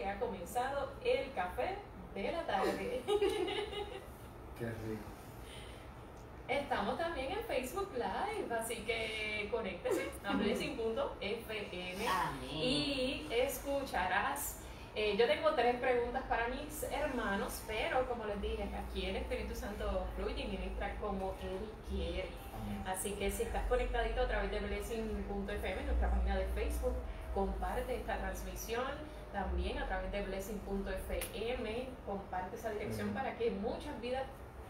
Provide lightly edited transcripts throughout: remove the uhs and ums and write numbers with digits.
que ha comenzado el café de la tarde. Qué rico. Estamos también en Facebook Live, así que conéctese a blessing.fm y escucharás. Yo tengo 3 preguntas para mis hermanos, pero como les dije, aquí el Espíritu Santo fluye y ministra como Él quiere. Así que si estás conectadito a través de blessing.fm, nuestra página de Facebook, comparte esta transmisión. También a través de blessing.fm, comparte esa dirección para que muchas vidas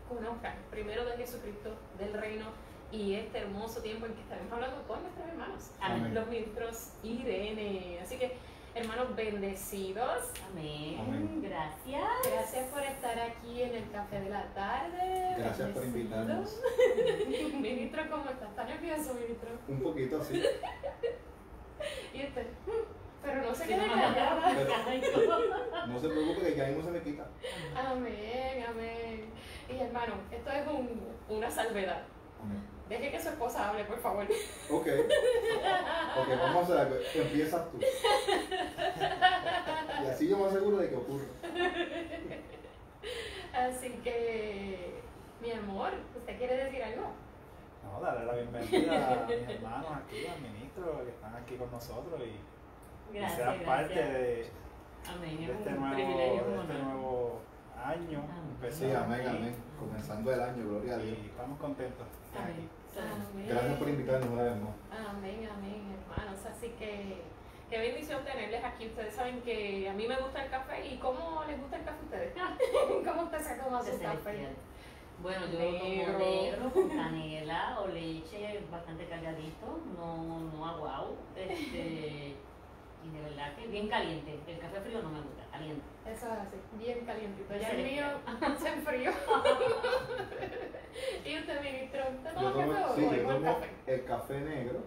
conozcan primero de Jesucristo, del reino y este hermoso tiempo en que estaremos hablando con nuestros hermanos, los ministros Irene. Así que, hermanos bendecidos. Amén. Amén. Gracias. Gracias por estar aquí en el café de la tarde. Gracias por invitarnos. Ministro, ¿cómo estás? ¿Estás nervioso, ministro? Un poquito así. Y este, pero no se quede callada. No se preocupe que ya mismo se me quita. Amén, amén. Y hermano, esto es una salvedad. Amén. Deje que su esposa hable, por favor. Ok, vamos a hacer algo. Empiezas tú. Y así yo me aseguro de que ocurra. Así que, mi amor, ¿usted quiere decir algo? No, darle la bienvenida a mis hermanos aquí, al ministro, que están aquí con nosotros y sean parte de Amén. este Es un privilegio, nuevo año. Sí, amén. Comenzando el año, gloria a Dios. Y estamos contentos de estar aquí. Amén. Gracias por invitarnos una vez más. Amén, hermanos. Así que, qué bendición tenerles aquí. Ustedes saben que a mí me gusta el café. ¿Y cómo les gusta el café a ustedes? ¿Cómo usted se toma su café? Bueno, yo lo tomo negro con canela o leche bastante cargadito, no aguado, y de verdad que bien caliente. El café frío no me gusta, caliente. Eso es así, bien calientito. Ya el mío se enfrió. ¿Y usted, ministro? ¿Usted toma café o yo igual tomo café? el café negro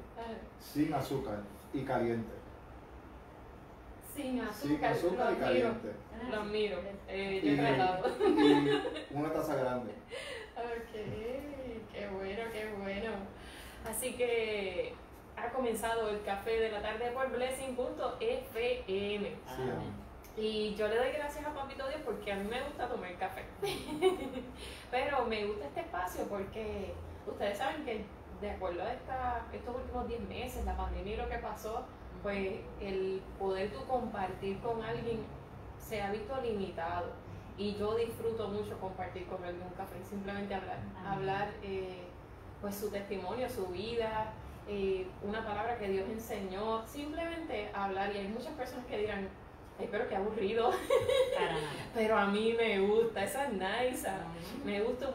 sin azúcar y caliente. Sin azúcar, Sin azúcar y caliente. Los miro, yo he Y tratado. una taza grande. Ok, qué bueno. Así que ha comenzado el café de la tarde por blessing.fm. Sí, amén. Y yo le doy gracias a Papito Dios porque a mí me gusta tomar café. Pero me gusta este espacio porque ustedes saben que de acuerdo a estos últimos 10 meses, la pandemia y lo que pasó, pues el poder tú compartir con alguien se ha visto limitado. Y yo disfruto mucho compartir con alguien un café, simplemente hablar pues su testimonio, su vida, una palabra que Dios enseñó, simplemente hablar. Y hay muchas personas que dirán, ay, pero qué aburrido. Pero a mí me gusta, esa es nice. Me gusta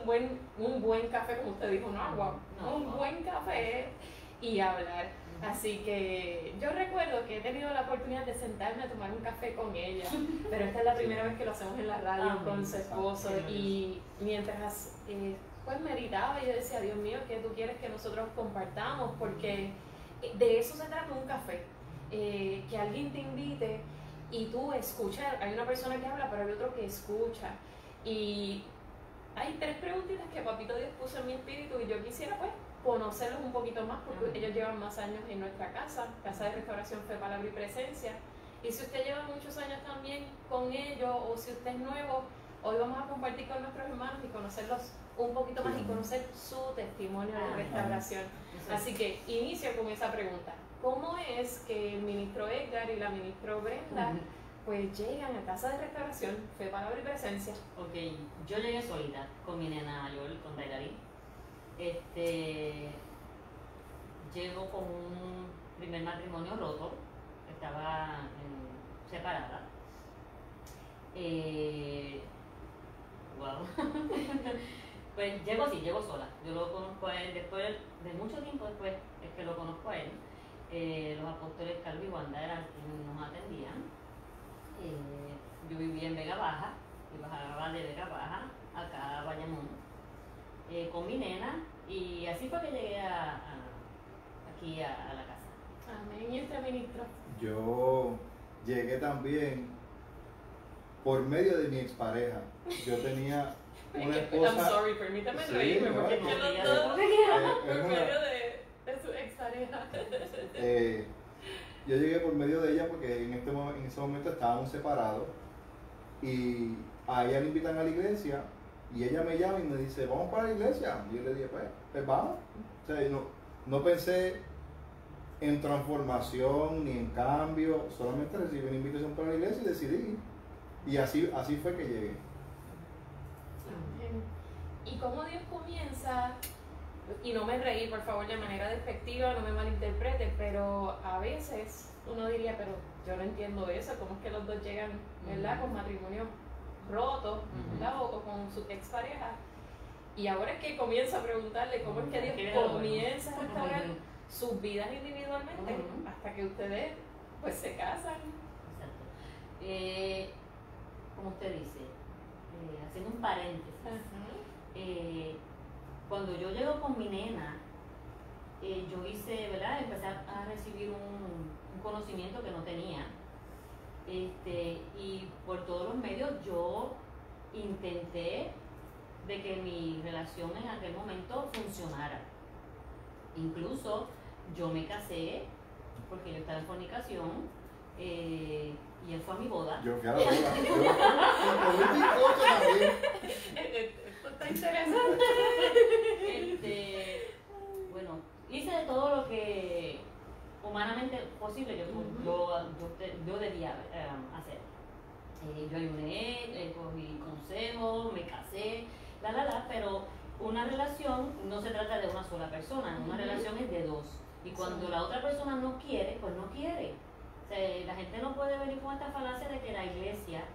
un buen café, como usted dijo, un buen café y hablar. Así que yo recuerdo que he tenido la oportunidad de sentarme a tomar un café con ella, pero esta es la primera vez que lo hacemos en la radio con su esposo. Y mientras pues meditaba, yo decía, Dios mío, ¿qué tú quieres que nosotros compartamos? Porque de eso se trata un café, que alguien te invite y tú escuchar. Hay una persona que habla, pero hay otro que escucha. Y hay 3 preguntitas que Papito Dios puso en mi espíritu y yo quisiera pues conocerlos un poquito más porque ellos llevan más años en nuestra casa de restauración Fe, Palabra y Presencia. Y si usted lleva muchos años también con ellos o si usted es nuevo, hoy vamos a compartir con nuestros hermanos y conocerlos un poquito más y conocer su testimonio de restauración. Así que inicio con esa pregunta. ¿Cómo es que el ministro Edgar y la ministra Brenda pues llegan a casa de restauración Fe, Palabra y Presencia? Ok, yo llegué solita con mi nena Joel, con Dailarí. Llego con un primer matrimonio roto, estaba separada. Wow. Pues llego sola. Yo lo conozco a él después de mucho tiempo después, es que lo conozco a él. Los apóstoles Carlos y Wanda eran quienes nos atendían. Yo vivía en Vega Baja y bajaba de Vega Baja acá a Bayamón con mi nena, y así fue que llegué aquí a la casa. Amén. ¿Y usted, ministro? Yo llegué también por medio de mi expareja. Yo tenía una esposa. I'm sorry, permítame reírme porque no, yo no es por una- medio de su expareja. Yo llegué por medio de ella porque en ese momento estábamos separados y a ella le invitan a la iglesia y ella me llama y me dice, vamos para la iglesia. Y yo le dije, pues vamos. O sea, no pensé en transformación ni en cambio, solamente recibí una invitación para la iglesia y decidí ir. Y así fue que llegué. Y cómo Dios comienza, y no me reí por favor de manera despectiva, no me malinterprete, pero a veces uno diría, pero yo no entiendo eso, cómo es que los dos llegan, ¿verdad?, con matrimonio roto, ¿verdad?, o con su expareja. Y ahora es que comienza a preguntarle cómo es que Dios comienza a restaurar sus vidas individualmente hasta que ustedes pues se casan. Exacto. Como usted dice, haciendo un paréntesis, cuando yo llego con mi nena, yo hice, ¿verdad?, empecé a recibir un conocimiento que no tenía, y por todos los medios yo intenté de que mi relación en aquel momento funcionara. Incluso yo me casé porque yo estaba en fornicación, y él fue a mi boda. Yo fui a la boda. Yo mi coche también. Esto está interesante. Bueno, hice de todo lo que humanamente posible yo debía hacer. Yo ayuné, cogí consejos, me casé, pero una relación no se trata de una sola persona, una relación es de dos. Y cuando la otra persona no quiere, pues no quiere. O sea, la gente no puede venir con esta falacia de que la iglesia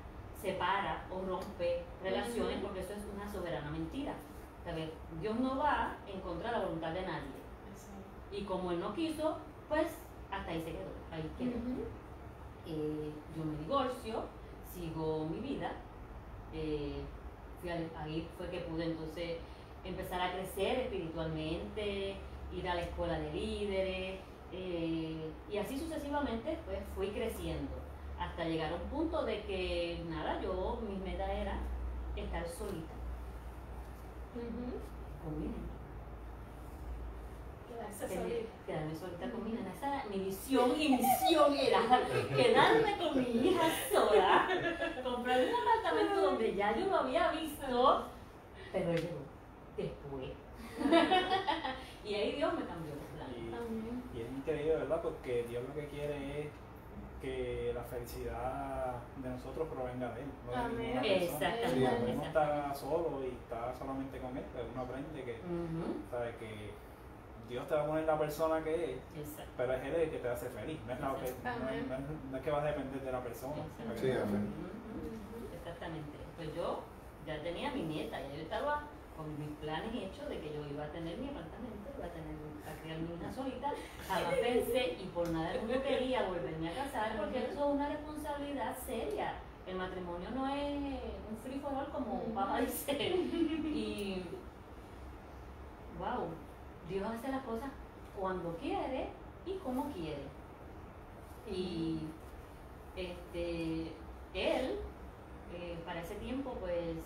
separa o rompe relaciones, porque eso es una soberana mentira. ¿Sabes? Dios no va en contra de la voluntad de nadie. Y como Él no quiso, pues hasta ahí se quedó. Ahí quedó. Yo me divorcio, sigo mi vida. Ahí fue que pude entonces empezar a crecer espiritualmente, ir a la escuela de líderes, y así sucesivamente pues fui creciendo hasta llegar a un punto de que mi meta era estar solita con mi nena. Quedarme solita con mi nena. Esa era mi visión, y misión era quedarme con mi hija sola, comprar un apartamento donde ya yo lo había visto, pero llegó después. Y ahí Dios me cambió los planes. Y es increíble, ¿verdad? Porque Dios lo que quiere es que la felicidad de nosotros provenga de Él, no de ninguna persona. Exactamente. Si cuando uno está solo y está solamente con Él, pues uno aprende que, ¿sabe? Que Dios te va a poner la persona que es, pero es Él el que te hace feliz, no es, no es que vas a depender de la persona. Sí, exactamente. Pues yo ya tenía mi nieta, ya yo estaba con mis planes hechos de que yo iba a tener mi apartamento, iba a criar mi hija solita. Jamás pensé, y por nada del mundo quería volverme a casar, porque eso es una responsabilidad seria. El matrimonio no es un free for all como papá dice. Y wow, Dios hace las cosas cuando quiere y como quiere. Y Él, para ese tiempo, pues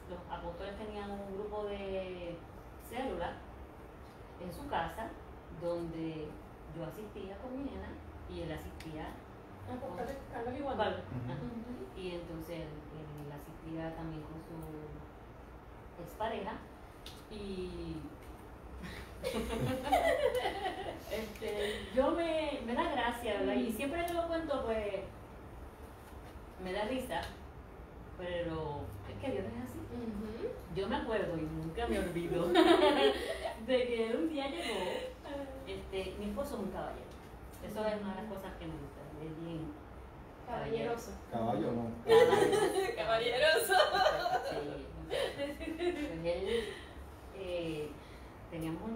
los apóstoles tenían un grupo de células en su casa donde yo asistía con mi nena y él asistía Carlos y Wanda. Y entonces él asistía también con su expareja y yo me da gracia, ¿verdad? Y siempre que lo cuento pues me da risa, pero es que Dios es así. Yo me acuerdo y nunca me olvido de que un día llegó, mi esposo es un caballero. Eso es una de las cosas que me gusta, es bien caballeroso. Caballo no. Caballeroso. Sí. Pues él, teníamos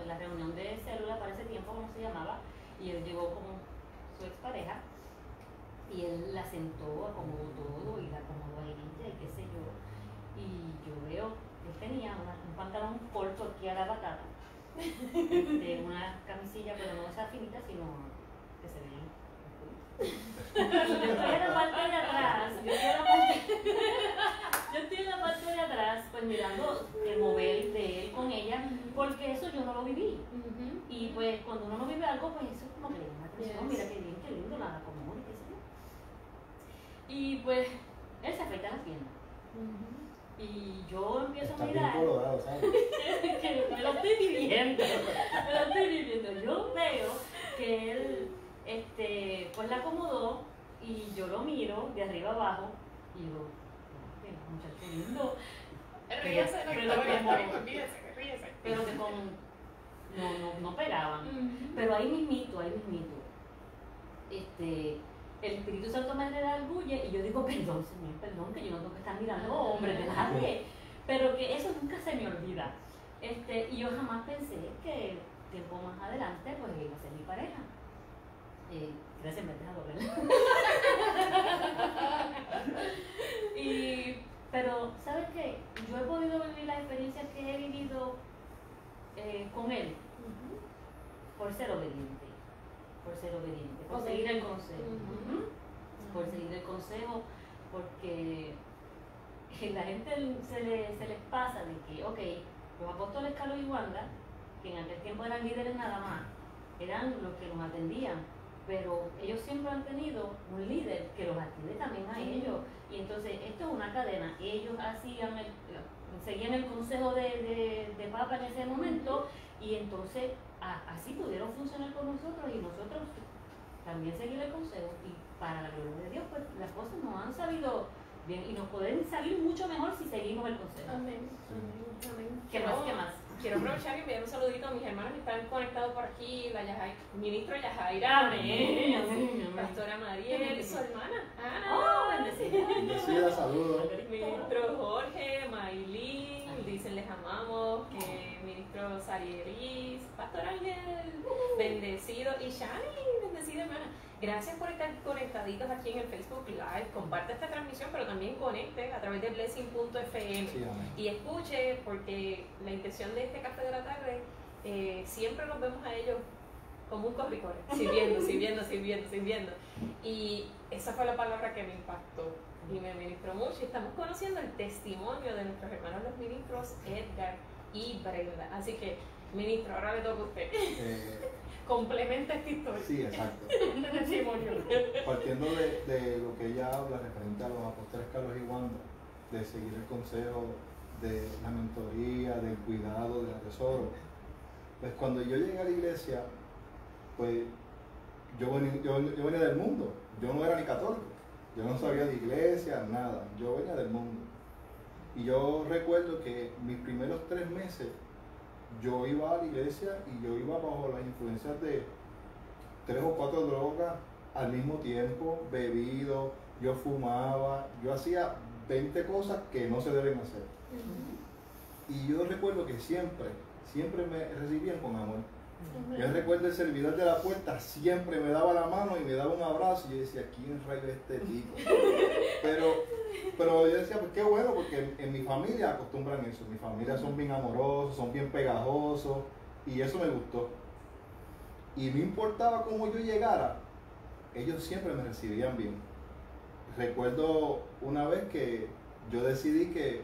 la reunión de célula para ese tiempo, como se llamaba, y él llegó con su expareja y él la sentó, acomodó todo y la acomodó a ella y qué sé yo. Y yo veo, él tenía un pantalón corto aquí a la batata, una camisilla, pero no esa finita, sino que se veía. Y yo estoy en la parte de atrás, yo estoy en la parte de atrás, pues mirando el mover de él con ella, porque eso yo no lo viví. Y pues cuando uno no vive algo, pues eso es como que le da Oh, mira qué bien, qué lindo, la acomodó, qué sé yo. Y pues, él se afeita las piernas. Y yo empiezo a mirar. Bien colorado, ¿sabes? Que me lo estoy viviendo. Yo veo que él, pues la acomodó y yo lo miro de arriba abajo y digo, qué muchacho lindo. Ríese, pero que no pegaban. Pero ahí mismito, el Espíritu Santo me redarguye y yo digo, perdón, Señor, perdón, que yo no tengo que estar mirando hombres de nadie. Pero que eso nunca se me olvida. Y yo jamás pensé que tiempo más adelante pues iba a ser mi pareja. Gracias, me deja doler. Pero, ¿sabes qué? Yo he podido vivir las experiencias que he vivido con él por ser obediente. Por seguir el consejo. Por seguir el consejo, porque la gente se les pasa de que, ok, los apóstoles Carlos y Wanda, que en aquel tiempo eran líderes nada más, eran los que nos atendían, pero ellos siempre han tenido un líder que los atiende también a ellos. Y entonces esto es una cadena. Ellos seguían el consejo de Papa en ese momento, y entonces así pudieron funcionar con nosotros y nosotros también seguir el consejo. Y para la gloria de Dios, pues las cosas nos han salido bien y nos pueden salir mucho mejor si seguimos el consejo. Amén. ¿Qué más? Quiero aprovechar y enviar un saludito a mis hermanos que están conectados por aquí, ministro Yajaira, pastora Mariel, su hermana Ana, bendecida, saludos. Ministro Jorge, Maylin, dicen les amamos, que ministro Sarielis, pastor Ángel, bendecido, y Shani, bendecida hermana. Gracias por estar conectaditos aquí en el Facebook Live. Comparte esta transmisión, pero también conecte a través de blessing.fm y escuche, porque la intención de este café de la tarde, siempre los vemos a ellos como un corre-corre, sirviendo. Y esa fue la palabra que me impactó y me ministró mucho. Y estamos conociendo el testimonio de nuestros hermanos los ministros Edgar y Brenda. Así que, ministro, ahora le toca a usted. Complementa esta historia. Sí, exacto. Partiendo de lo que ella habla referente a los apóstoles Carlos y Wanda, de seguir el consejo, de la mentoría, del cuidado, del atesoro. Pues cuando yo llegué a la iglesia, pues yo venía del mundo. Yo no era ni católico. Yo no sabía de iglesia, nada. Yo venía del mundo. Y yo recuerdo que mis primeros 3 meses yo iba a la iglesia y yo iba bajo las influencias de 3 o 4 drogas al mismo tiempo, bebido, yo fumaba, yo hacía 20 cosas que no se deben hacer. Y yo recuerdo que siempre me recibían con amor. Yo recuerdo el servidor de la puerta, siempre me daba la mano y me daba un abrazo y yo decía, ¿quién rayo es este tipo? Pero yo decía, pues qué bueno, porque en mi familia acostumbran eso. Mi familia son bien amorosos, son bien pegajosos, y eso me gustó. Y no importaba cómo yo llegara, ellos siempre me recibían bien. Recuerdo una vez que yo decidí que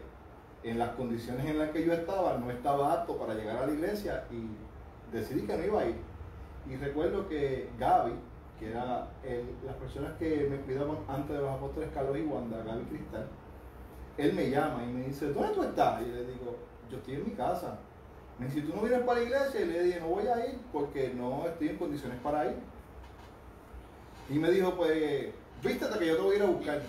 en las condiciones en las que yo estaba, no estaba apto para llegar a la iglesia, y decidí que no iba a ir. Y recuerdo que Gaby, que era las personas que me cuidaban antes de los apóstoles Carlos y Wanda, Gaby Cristal, él me llama y me dice, ¿dónde tú estás? Y yo le digo, yo estoy en mi casa. Me dice, ¿tú no vienes para la iglesia? Y le dije, no voy a ir porque no estoy en condiciones para ir. Y me dijo, pues, vístete que yo te voy a ir a buscar.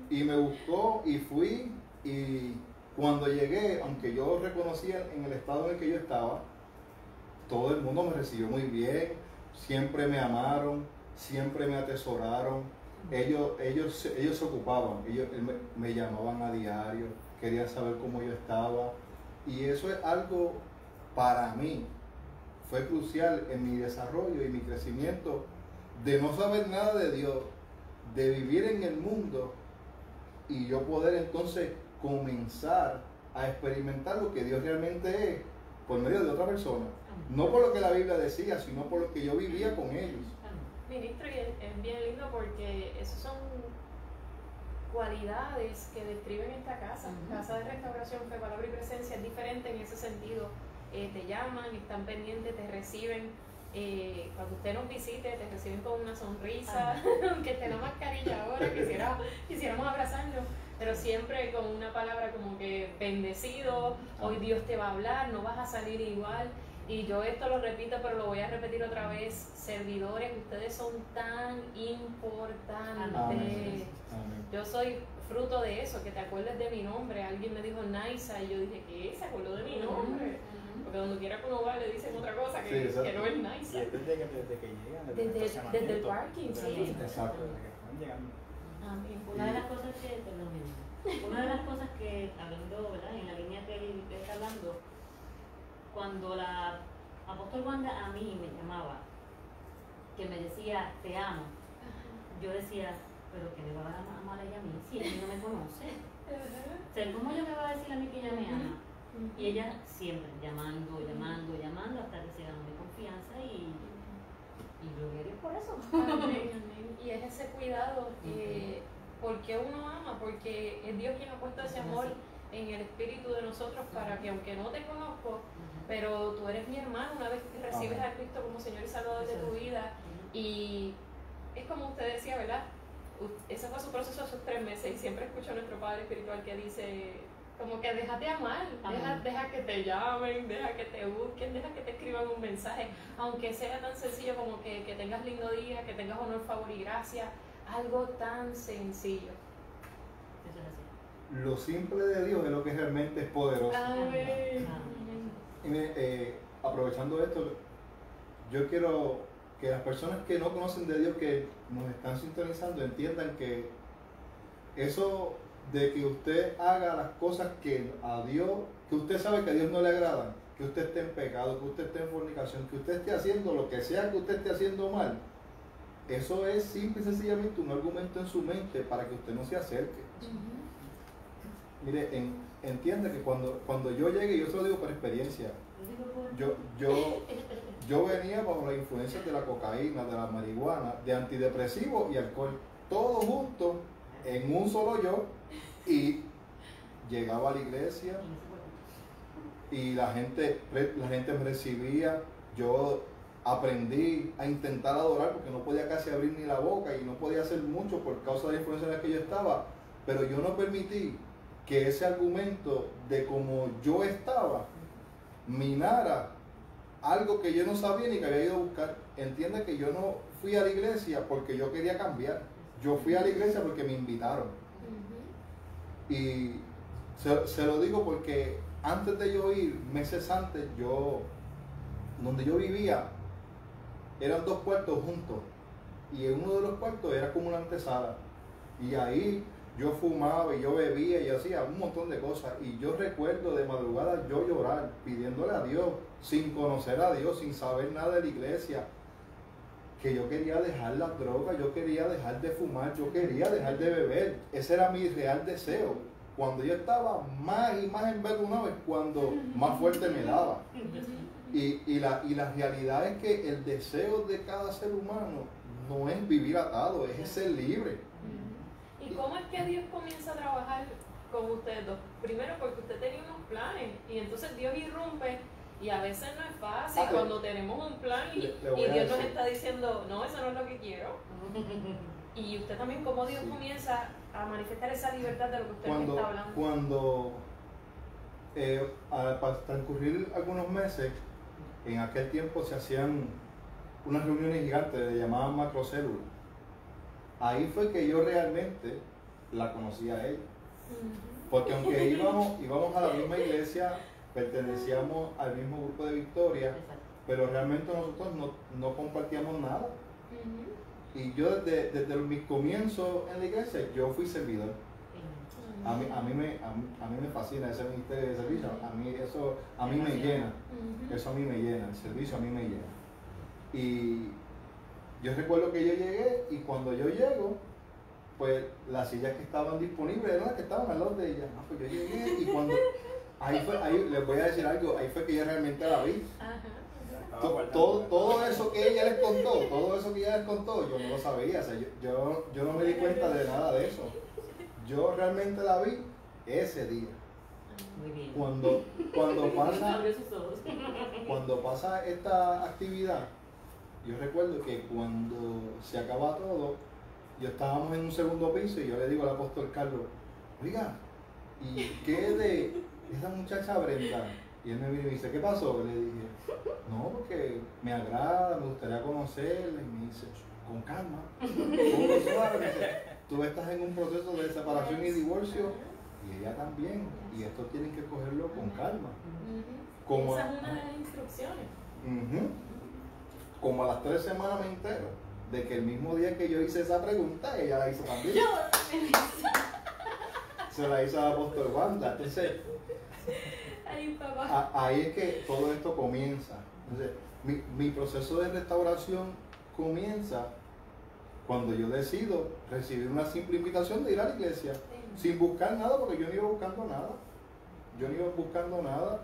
Y me buscó y fui, y cuando llegué, aunque yo reconocía en el estado en el que yo estaba, todo el mundo me recibió muy bien, siempre me amaron, siempre me atesoraron. Ellos se ocupaban, ellos me llamaban a diario, querían saber cómo yo estaba, y eso es algo para mí, fue crucial en mi desarrollo y mi crecimiento, de no saber nada de Dios, de vivir en el mundo y yo poder entonces comenzar a experimentar lo que Dios realmente es por medio de otra persona. No por lo que la Biblia decía, sino por lo que yo vivía con ellos. Ministro, y es bien lindo porque esas son cualidades que describen esta casa. Casa de Restauración, Fe, Palabra y Presencia es diferente en ese sentido. Te llaman, están pendientes, te reciben cuando usted nos visite, te reciben con una sonrisa, aunque esté la mascarilla ahora, quisiéramos abrazarnos, pero siempre con una palabra como que bendecido, hoy Dios te va a hablar, no vas a salir igual. Y yo esto lo repito, pero lo voy a repetir otra vez, servidores, ustedes son tan importantes. Amén. Yo soy fruto de eso, que te acuerdes de mi nombre. Alguien me dijo Naisa y yo dije, ¿qué? ¿Se acordó de mi nombre? Porque donde quiera que uno va le dicen otra cosa que no es Naisa. Desde que llegan, desde el parking, sí. Exacto. Desde que están llegando. Amén. Una de las cosas que hablando, ¿verdad? En la línea que él está hablando, cuando la apóstol Wanda a mí me llamaba, que me decía, te amo, yo decía, pero que me va a amar ella a mí si ella no me conoce. O sea, ¿cómo ella me va a decir a mí que ella me ama? Y ella siempre llamando, hasta que se ganó mi confianza y gloria a Dios por eso. Amén. Y es ese cuidado, porque uno ama, porque es Dios quien ha puesto ese amor en el espíritu de nosotros para que aunque no te conozco, pero tú eres mi hermano una vez que recibes a Cristo como Señor y Salvador de tu vida. Y es como usted decía, ¿verdad? Ese fue su proceso, esos 3 meses, y siempre escucho a nuestro Padre Espiritual que dice, como que déjate amar, deja que te llamen, deja que te busquen, deja que te escriban un mensaje, aunque sea tan sencillo como que tengas lindo día, que tengas honor, favor y gracia, algo tan sencillo. Eso es así. Lo simple de Dios es lo que realmente es poderoso. Amén. Y mire, aprovechando esto, yo quiero que las personas que no conocen de Dios, que nos están sintonizando, entiendan que eso de que usted haga las cosas que a Dios, que usted sabe que a Dios no le agradan, que usted esté en pecado, que usted esté en fornicación, que usted esté haciendo lo que sea que usted esté haciendo mal, eso es simple y sencillamente un argumento en su mente para que usted no se acerque. Mire, entienda que cuando yo llegué, yo se lo digo por experiencia, yo venía bajo la influencia de la cocaína, de la marihuana, de antidepresivos y alcohol, todo junto en un solo yo, y llegaba a la iglesia y la gente me recibía, yo aprendí a intentar adorar porque no podía casi abrir ni la boca y no podía hacer mucho por causa de la influencia en la que yo estaba, pero yo no permití que ese argumento de cómo yo estaba minara algo que yo no sabía ni que había ido a buscar. Entiende que yo no fui a la iglesia porque yo quería cambiar, yo fui a la iglesia porque me invitaron. Y se lo digo porque antes de yo ir, meses antes, donde yo vivía, eran 2 cuartos juntos, y en uno de los cuartos era como una antesala, y ahí yo fumaba y yo bebía y yo hacía un montón de cosas, y yo recuerdo de madrugada yo llorar, pidiéndole a Dios, sin conocer a Dios, sin saber nada de la iglesia, que yo quería dejar las drogas, yo quería dejar de fumar, yo quería dejar de beber. Ese era mi real deseo. Cuando yo estaba más y más envenenado es cuando más fuerte me daba. Y la realidad es que el deseo de cada ser humano no es vivir atado, es ser libre. ¿Y cómo es que Dios comienza a trabajar con ustedes dos? Primero porque usted tenía unos planes y entonces Dios irrumpe. Y a veces no es fácil cuando tenemos un plan y Dios nos está diciendo, no, eso no es lo que quiero. Y usted también, como Dios comienza a manifestar esa libertad de lo que usted está hablando. Cuando al transcurrir algunos meses, en aquel tiempo se hacían unas reuniones gigantes, le llamaban macrocélulas. Ahí fue que yo realmente la conocí a ella. Porque aunque íbamos a la misma iglesia, pertenecíamos al mismo grupo de Victoria, pero realmente nosotros no compartíamos nada. Y yo desde mis comienzos en la iglesia, yo fui servidor. A mí me fascina ese ministerio de servicio, a mí me llena, eso a mí me llena, el servicio a mí me llena. Y yo recuerdo que yo llegué y cuando yo llego, pues las sillas que estaban disponibles eran las que estaban al lado de ella. Pues yo llegué y cuando... Ahí les voy a decir algo, ahí fue que yo realmente la vi. Todo eso que ella les contó, yo no lo sabía, o sea, yo no me di cuenta de nada de eso. Yo realmente la vi ese día. Muy bien. Cuando pasa esta actividad, yo recuerdo que cuando se acaba todo, yo estábamos en un segundo piso y yo le digo al apóstol Carlos, oiga, ¿y qué de esa muchacha Brenda? Y él me vino y me dice, ¿qué pasó? Le dije, no, porque me agrada, me gustaría conocerla. Y me dice, con calma, todo suave. Me dice, tú estás en un proceso de separación y divorcio y ella también. Y esto tienen que cogerlo con calma. Como esa es una de las instrucciones. Como a las 3 semanas me entero de que el mismo día que yo hice esa pregunta, ella la hizo también. Se la hizo al apóstol Wanda. Entonces, ahí es que todo esto comienza. Entonces, mi proceso de restauración comienza cuando yo decido recibir una simple invitación de ir a la iglesia, sin buscar nada, porque yo no iba buscando nada.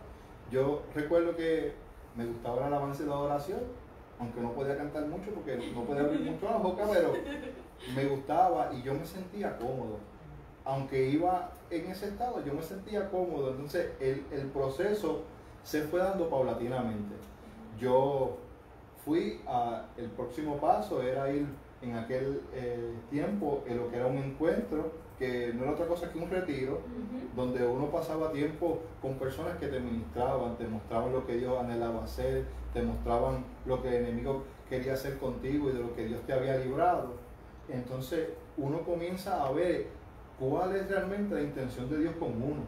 Yo recuerdo que me gustaba la alabanza y la adoración, aunque no podía cantar mucho porque no podía abrir mucho la boca, pero me gustaba y yo me sentía cómodo. Aunque iba en ese estado, yo me sentía cómodo. Entonces el proceso se fue dando paulatinamente. Yo fui el próximo paso era ir en aquel tiempo en lo que era un encuentro, que no era otra cosa que un retiro, donde uno pasaba tiempo con personas que te ministraban, te mostraban lo que Dios anhelaba hacer, te mostraban lo que el enemigo quería hacer contigo y de lo que Dios te había librado. Entonces uno comienza a ver cuál es realmente la intención de Dios con uno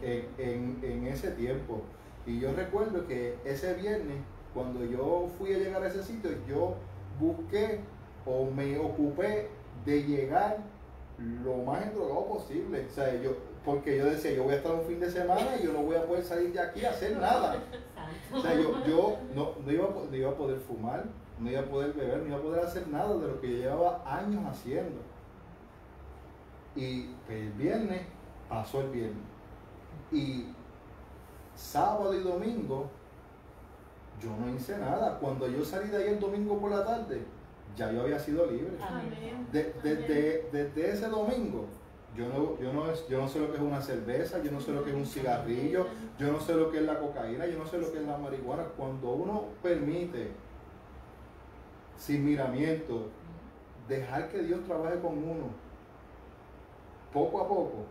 en ese tiempo. Y yo recuerdo que ese viernes, cuando yo fui a llegar a ese sitio, yo busqué o me ocupé de llegar lo más endrogado posible. O sea, porque yo decía, yo voy a estar un fin de semana y yo no voy a poder salir de aquí a hacer nada. O sea, yo no iba a poder fumar, no iba a poder beber, no iba a poder hacer nada de lo que yo llevaba años haciendo. Y el viernes pasó el viernes. Y sábado y domingo yo no hice nada. Cuando yo salí de ahí el domingo por la tarde, ya yo había sido libre. Desde ese domingo, yo no sé lo que es una cerveza, yo no sé lo que es un cigarrillo, yo no sé lo que es la cocaína, yo no sé lo que es la marihuana. Cuando uno permite, sin miramiento, dejar que Dios trabaje con uno, poco a poco,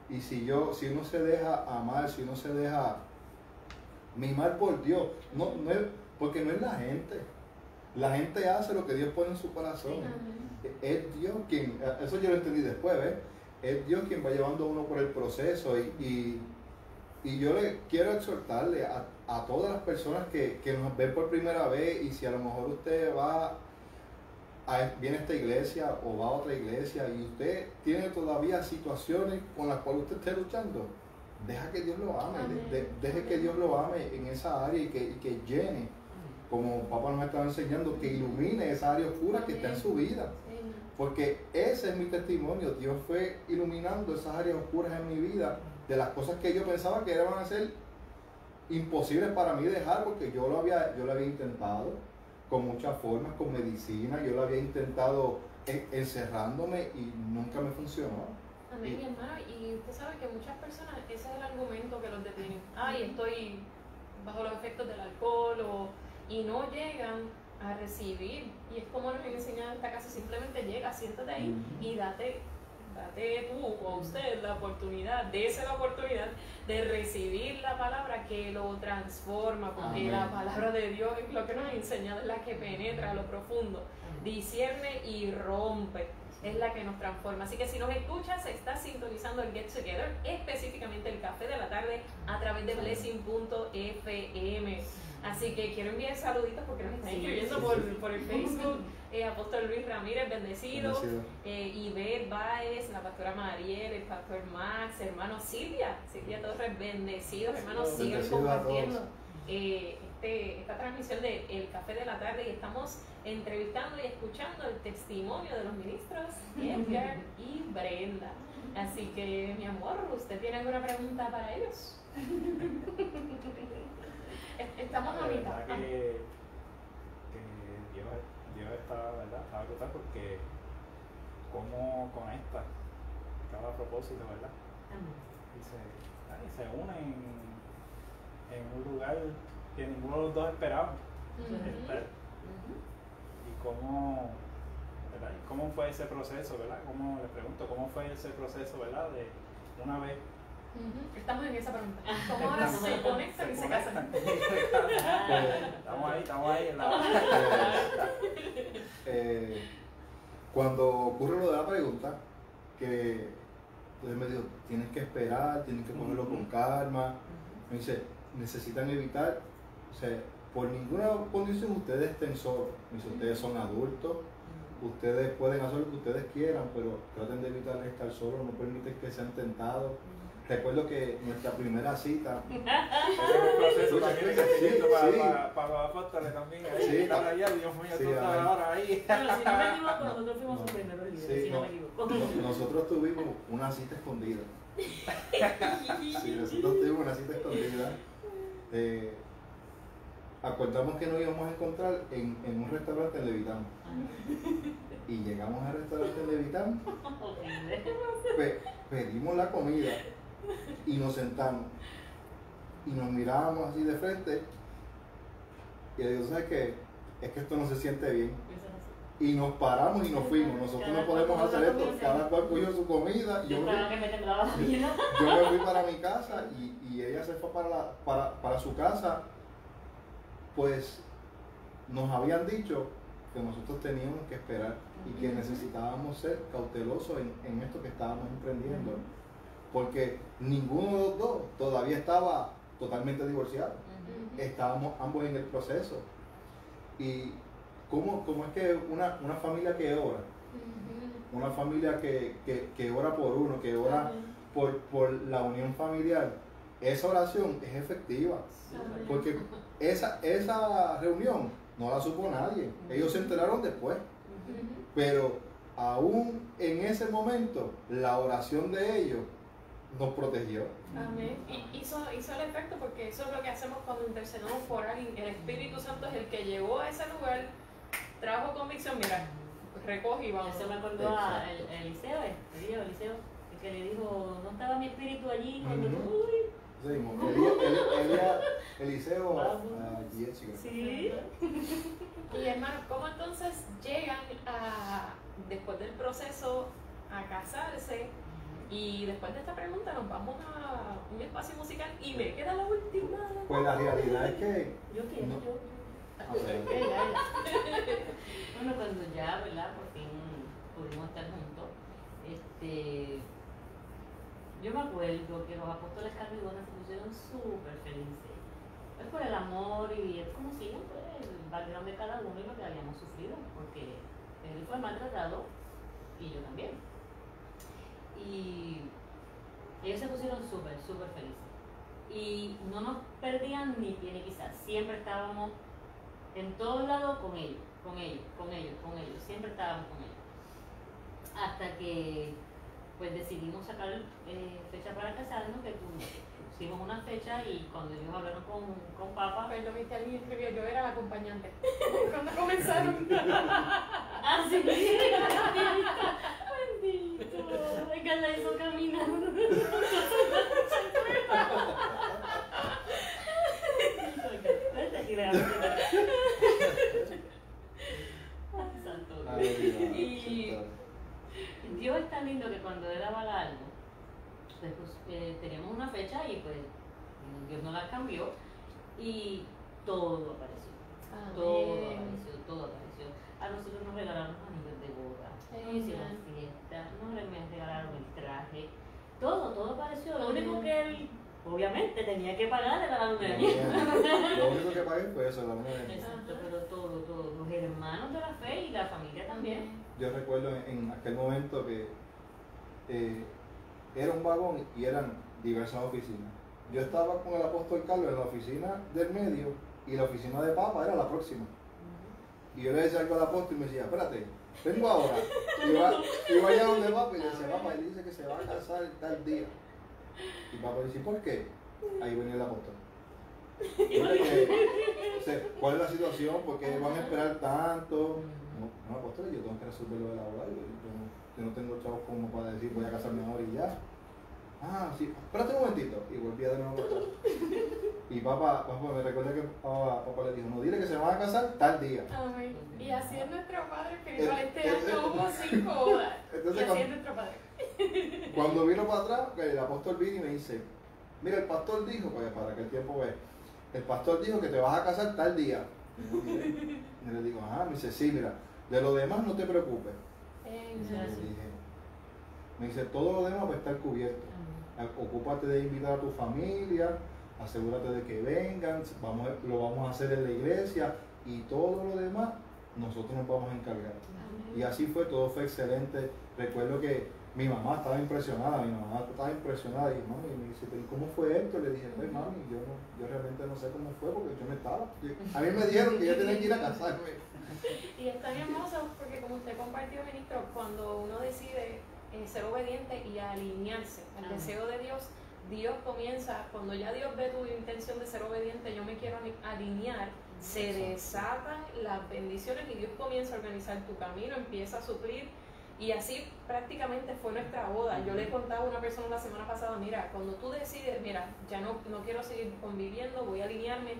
y si uno se deja amar, si uno se deja mimar por Dios, porque no es la gente hace lo que Dios pone en su corazón. Es Dios quien, eso yo lo entendí después, ¿ves? Es Dios quien va llevando a uno por el proceso y yo le quiero exhortarle a todas las personas que nos ven por primera vez, y si a lo mejor usted viene a esta iglesia o va a otra iglesia y usted tiene todavía situaciones con las cuales usted esté luchando, deja que Dios lo ame, deje que Dios lo ame en esa área y que llene, como papá nos estaba enseñando, que ilumine esa área oscura que está en su vida. Porque ese es mi testimonio. Dios fue iluminando esas áreas oscuras en mi vida, de las cosas que yo pensaba que iban a ser imposibles para mí dejar, porque yo lo había intentado con muchas formas, con medicina, yo lo había intentado encerrándome y nunca me funcionó. Amén, mi hermano, y usted sabe que muchas personas, ese es el argumento que los detiene. Ay, estoy bajo los efectos del alcohol, y no llegan a recibir. Y es como nos han enseñado en esta casa, simplemente llega, siéntate ahí y date tú o usted la oportunidad, dése la oportunidad de recibir la palabra que lo transforma, porque la palabra de Dios es lo que nos ha enseñado, es la que penetra a lo profundo, discierne y rompe, es la que nos transforma. Así que si nos escuchas, estás sintonizando el Get Together, específicamente el Café de la Tarde, a través de blessing.fm. Así que quiero enviar saluditos porque nos están escribiendo por el Facebook. Apóstol Luis Ramírez, bendecido. Iber Báez, la pastora Mariel, el pastor Max, hermano Silvia Torres, bendecidos. Hermanos, sigan compartiendo esta transmisión de El Café de la Tarde, y estamos entrevistando y escuchando el testimonio de los ministros Edgar y Brenda. Así que, mi amor, ¿usted tiene alguna pregunta para ellos? Estamos a mitad. Que Dios está brutal, porque como conecta cada propósito, ¿verdad? Y se unen en un lugar que ninguno de los dos esperaba estar. ¿verdad? ¿Cómo fue ese proceso, verdad? Les pregunto, ¿cómo fue ese proceso, verdad? De una vez. Estamos en esa pregunta. ¿Cómo ahora se conectan y se casan? Estamos ahí en la... Cuando ocurre lo de la pregunta, que él me dijo, tienes que esperar, tienes que ponerlo con calma. Me dice, necesitan evitar, o sea, por ninguna condición ustedes estén solos. Me dice, ustedes son adultos, ustedes pueden hacer lo que ustedes quieran, pero traten de evitar estar solos, no permiten que sean tentados. Recuerdo que nuestra primera cita. Ese es un proceso también que se hizo para los apóstoles también. Ahí, sí, estar allá, Dios mío, tú estás ahora ahí. Pero si no me equivoco, nosotros fuimos un primero líder, Sí, si no me equivoco. Nosotros tuvimos una cita escondida. Sí, nosotros tuvimos una cita escondida. Acordamos que nos íbamos a encontrar en un restaurante en Levitán. Y llegamos al restaurante en Levitán. Pedimos la comida y nos sentamos. Y nos mirábamos así de frente. Y le digo, ¿sabes qué? Es que esto no se siente bien. Y nos paramos y nos fuimos. Nosotros no podemos hacer esto. Cada cual cogió su comida. Yo me fui para mi casa y ella se fue para su casa. Pues nos habían dicho que nosotros teníamos que esperar y que necesitábamos ser cautelosos en esto que estábamos emprendiendo. Porque ninguno de los dos todavía estaba totalmente divorciado. Estábamos ambos en el proceso. Y ¿cómo es que una familia que ora, una familia que ora por uno, que ora por la unión familiar, esa oración es efectiva? Porque esa reunión no la supo nadie. Ellos se enteraron después. Pero aún en ese momento, la oración de ellos nos protegió. Amén. Y hizo el efecto, porque eso es lo que hacemos cuando intercedemos por alguien. El Espíritu Santo es el que llegó a ese lugar, trajo convicción, mira, recoge y vamos. Eso me acordó a Eliseo, el que le dijo, no estaba mi espíritu allí cuando tú... Sí, Eliseo, Jessica. Sí. Y hermanos, ¿cómo entonces llegan después del proceso a casarse? Y después de esta pregunta nos vamos a un espacio musical y me queda la última. Pues la realidad es que... Yo quiero, no. Bueno, cuando ya, ¿verdad? Por fin pudimos estar juntos. Yo me acuerdo que los apóstoles Carlos y Ivonne se pusieron súper felices. Es por el amor y es como siempre, el background de cada uno y lo que habíamos sufrido, porque él fue maltratado y yo también. Y ellos se pusieron súper, súper felices. Y no nos perdían ni pie ni quizás. Siempre estábamos en todos lados con ellos. Siempre estábamos con ellos. Hasta que pues decidimos sacar fecha para casarnos, que pusimos una fecha y cuando ellos hablaron con Papa... Perdón, viste, alguien escribió, yo era la acompañante. Cuando comenzaron. Ah, sí. Bendito. Venga, la hizo caminando. Y Dios es tan lindo que cuando Él daba algo, pues, teníamos una fecha y pues Dios nos la cambió y todo apareció. Todo apareció. A nosotros nos regalaron anillos de boda, nos hicieron fiesta, nos regalaron el traje, todo apareció. Lo único que Él obviamente tenía que pagar era la luna de miel. Lo único que pagué fue eso, la luna de miel. Exacto, pero todo, los hermanos de la fe y la familia también. Yo recuerdo en aquel momento que era un vagón y eran diversas oficinas. Yo estaba con el apóstol Carlos en la oficina del medio y la oficina de Papa era la próxima. Y yo le decía algo al apóstol y me decía, espérate, vengo ahora. Iba allá donde Papa y le decía, Papa, él dice que se va a casar tal día. Y Papa dice, ¿por qué? Ahí venía el apóstol. ¿Cuál es la situación? ¿Por qué van a esperar tanto? No, apóstol, yo tengo que resolverlo de la hora. Yo no tengo chavos como para decir voy a casarme ahora y ya. Ah, sí, espérate un momentito. Y volvía de nuevo para atrás. Y papá, me recuerda que papá le dijo, no, dile que se van a casar tal día. Amén. Y así es nuestro Padre espiritual. Este año hubo 5 bodas. Entonces, y así es nuestro Padre. Cuando vino para atrás, el apóstol vino y me dice, mira, el pastor dijo, para que el tiempo ve, el pastor dijo que te vas a casar tal día. Y le digo, ajá, me dice, sí, mira, de lo demás no te preocupes. Me dice, todo lo demás va a estar cubierto. Ocúpate de invitar a tu familia, asegúrate de que vengan, lo vamos a hacer en la iglesia y todo lo demás nosotros nos vamos a encargar. Y así fue, todo fue excelente. Recuerdo que mi mamá estaba impresionada y mami, me dice, ¿pero cómo fue esto? Le dije, pues mami, yo realmente no sé cómo fue porque yo no estaba. A mí me dijeron que yo tenía que ir a casarme. Y es tan hermoso porque como usted compartió, ministro, cuando uno decide ser obediente y alinearse al deseo de Dios, Dios comienza, cuando ya Dios ve tu intención de ser obediente, yo me quiero alinear, se desatan las bendiciones y Dios comienza a organizar tu camino, empieza a suplir. Y así prácticamente fue nuestra boda. Yo le contaba a una persona la semana pasada, mira, cuando tú decides, mira, ya no quiero seguir conviviendo, voy a alinearme.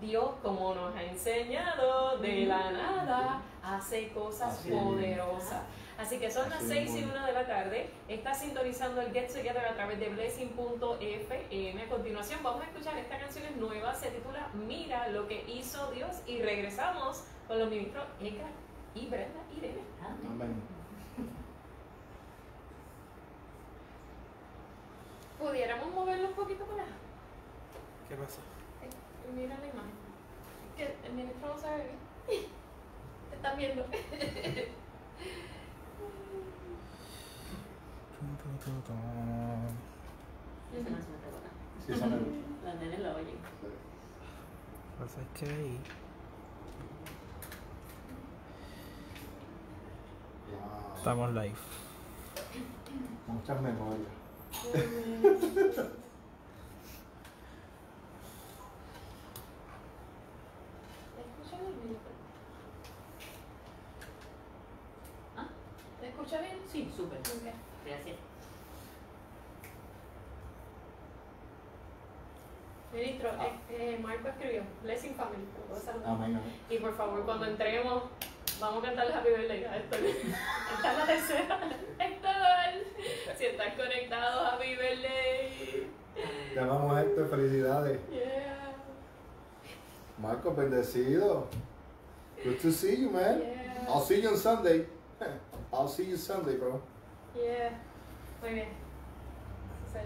Dios, como nos ha enseñado, de la nada, hace cosas poderosas. Así que son las 6:01 de la tarde. Está sintonizando el Get Together a través de blessing.fm. A continuación vamos a escuchar esta canción es nueva, se titula Mira lo que hizo Dios. Y regresamos con los ministros Edgar y Brenda Irene. Amén. ¿Pudiéramos moverlo un poquito para allá? ¿Qué pasa? Mira la imagen. Que el ministro no sabe bien. Te están viendo. Esa no es una buena. Sí, esa me gusta. Las nenes la oyen. Pues es que ahí. Wow. Estamos live. Muchas memorias. ¿Te escucha bien? Sí, súper. Okay. Gracias. Ministro, Marco escribió Blessing Family. Amén, amén. Y por favor, cuando entremos, vamos a cantar Happy Birthday. Esta es la tercera. Si están conectados, Happy Birthday. Te amamos, Héctor, felicidades. Yeah. Marco, bendecido. Good to see you, man. Yeah. I'll see you on Sunday. I'll see you Sunday, bro. Yeah. Muy bien. Sí.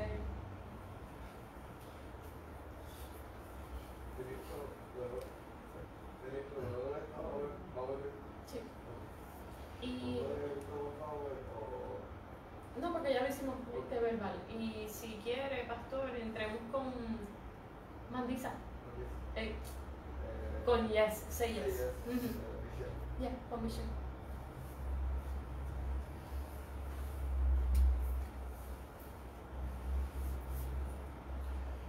Y no, porque ya lo hicimos verbal. Y si quiere, pastor, entremos con Mandisa. Con yes, say yes. Yeah, con Michelle.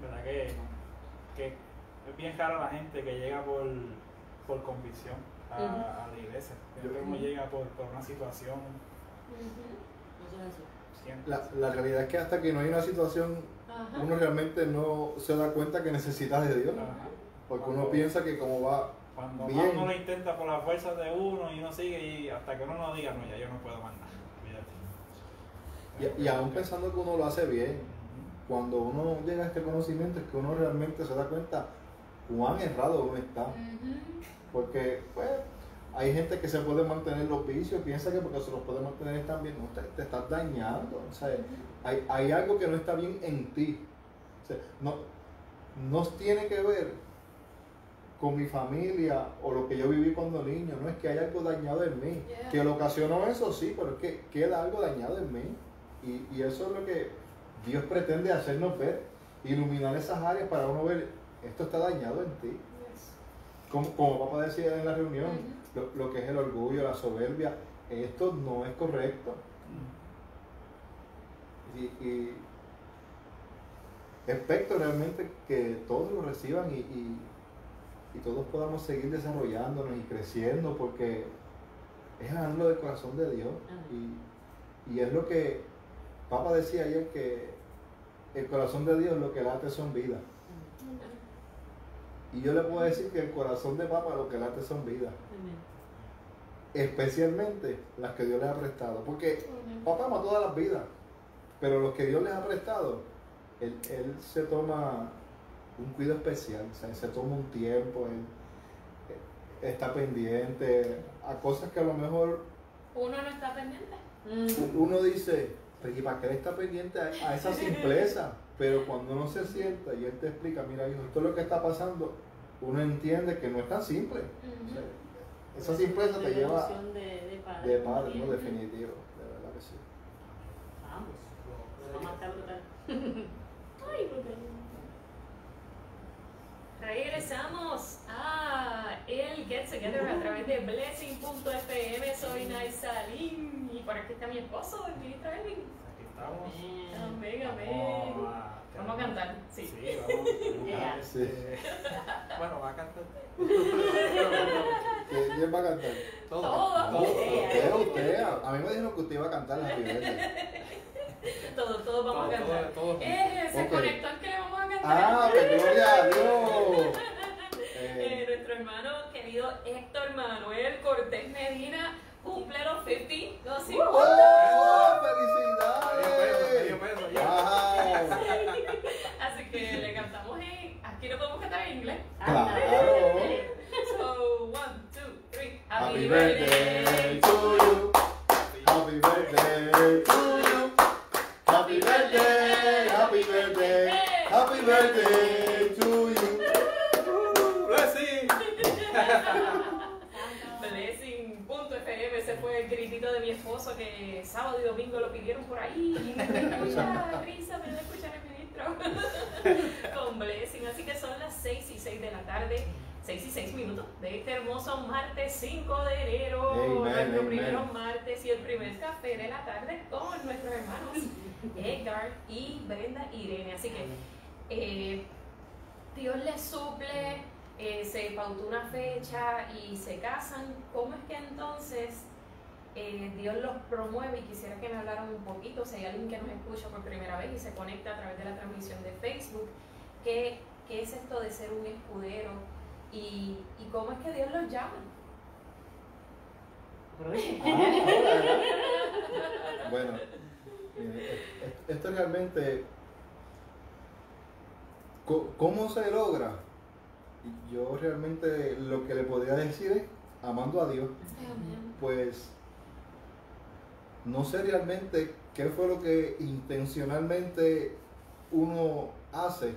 ¿Verdad que es bien raro la gente que llega por convicción a la iglesia? Yo creo que uno llega por una situación. La realidad es que hasta que no hay una situación, uno realmente no se da cuenta que necesita de Dios. Porque uno piensa que como va cuando bien, uno lo intenta por las fuerzas de uno y uno sigue y hasta que uno no diga, no, ya yo no puedo más nada. y aún pensando que uno lo hace bien, cuando uno llega a este conocimiento es que uno realmente se da cuenta cuán errado uno está. Porque pues hay gente que se puede mantener los vicios, piensa que porque se los puede mantener están bien, no, te estás dañando. O sea, hay algo que no está bien en ti. O sea, no tiene que ver con mi familia o lo que yo viví cuando niño, no es que hay algo dañado en mí, que lo ocasionó eso sí, pero es que queda algo dañado en mí y eso es lo que Dios pretende hacernos ver, iluminar esas áreas para uno ver, esto está dañado en ti. Como papá decía en la reunión, lo que es el orgullo, la soberbia, esto no es correcto. Y expecto realmente que todos lo reciban y todos podamos seguir desarrollándonos y creciendo, porque es el anhelo del corazón de Dios. Y es lo que Papa decía ayer, que el corazón de Dios lo que late son vidas. Y yo le puedo decir que el corazón de papá lo que late son vidas. Especialmente las que Dios les ha prestado. Porque papá ama todas las vidas. Pero los que Dios les ha prestado, él se toma un cuidado especial. O sea, se toma un tiempo, él está pendiente a cosas que a lo mejor uno no está pendiente. Uno dice, ¿y para qué él está pendiente a esa simpleza? Pero cuando uno se sienta y él te explica, mira hijo, esto es lo que está pasando, uno entiende que no es tan simple. O sea, esa simpleza te lleva de padre, ¿no? Definitivo, de verdad que sí. Vamos a estar brutal. Ay, brutal. Regresamos a el Get Together a través de Blessing.fm. Soy Naisalín y por aquí está mi esposo, el ministro Elvin. Aquí estamos. Amén, amén. Vamos a cantar, sí. Sí, vamos. Yeah. Sí. Bueno, va a cantar. ¿Quién va a cantar? Todos. No, usted. A mí me dijeron que usted iba a cantar la primera. Todos vamos a cantar. Se Okay. conectó al que le vamos a cantar. ¡Ah, pues gloria a Dios! Nuestro hermano querido Héctor Manuel Cortés Medina cumple los 50. ¿No? Sí. ¡Oh, felicidades! Medio peso, ya. Wow. Así que le cantamos aquí no podemos cantar en inglés. Claro. So, 1, 2, 3. Happy birthday to you. Happy birthday to you. Happy birthday, happy birthday, happy birthday to you. Blessing. Blessing.fm, ese fue el gritito de mi esposo que sábado y domingo lo pidieron por ahí. Mira, risa, me voy a escuchar el ministro. Con Blessing, así que son las 6:06 de la tarde. 6:06 de este hermoso martes 5 de enero, nuestro primer martes y el primer café de la tarde con nuestros hermanos Edgar y Brenda Irene. Así que Dios les suple, se pautó una fecha y se casan. ¿Cómo es que entonces Dios los promueve? Y quisiera que me hablaran un poquito, si hay alguien que nos escucha por primera vez y se conecta a través de la transmisión de Facebook, ¿qué es esto de ser un escudero? ¿Y cómo es que Dios los llama? Bueno, esto realmente, ¿cómo se logra? Yo realmente lo que le podría decir es amando a Dios. Pues no sé realmente qué fue lo que intencionalmente uno hace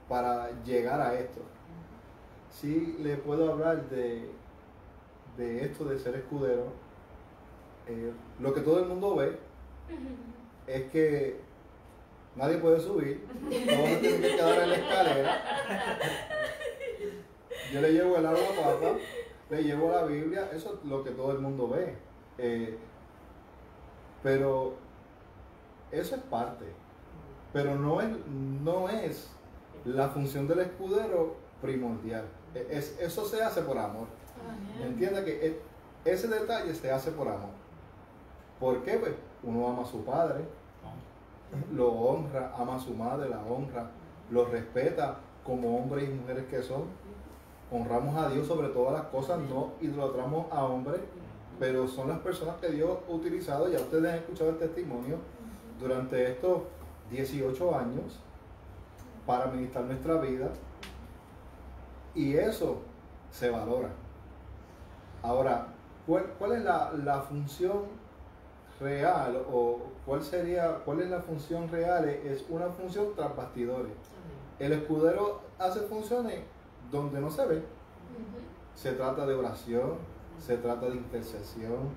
para llegar a esto. Sí le puedo hablar de esto de ser escudero. Lo que todo el mundo ve es que nadie puede subir, todos se tienen que quedar en la escalera. Yo le llevo el agua a papá, le llevo la Biblia, eso es lo que todo el mundo ve. Pero eso es parte, pero no es la función del escudero primordial. Eso se hace por amor. Entienda que ese detalle se hace por amor. ¿Por qué? Pues uno ama a su padre, lo honra, ama a su madre, la honra, lo respeta como hombres y mujeres que son. Honramos a Dios sobre todas las cosas, no idolatramos a hombres, pero son las personas que Dios ha utilizado. Ya ustedes han escuchado el testimonio durante estos 18 años para ministrar nuestra vida. Y eso se valora. Ahora, ¿cuál es la función real o cuál es la función real? Es una función tras bastidores. El escudero hace funciones donde no se ve. Se trata de oración, se trata de intercesión,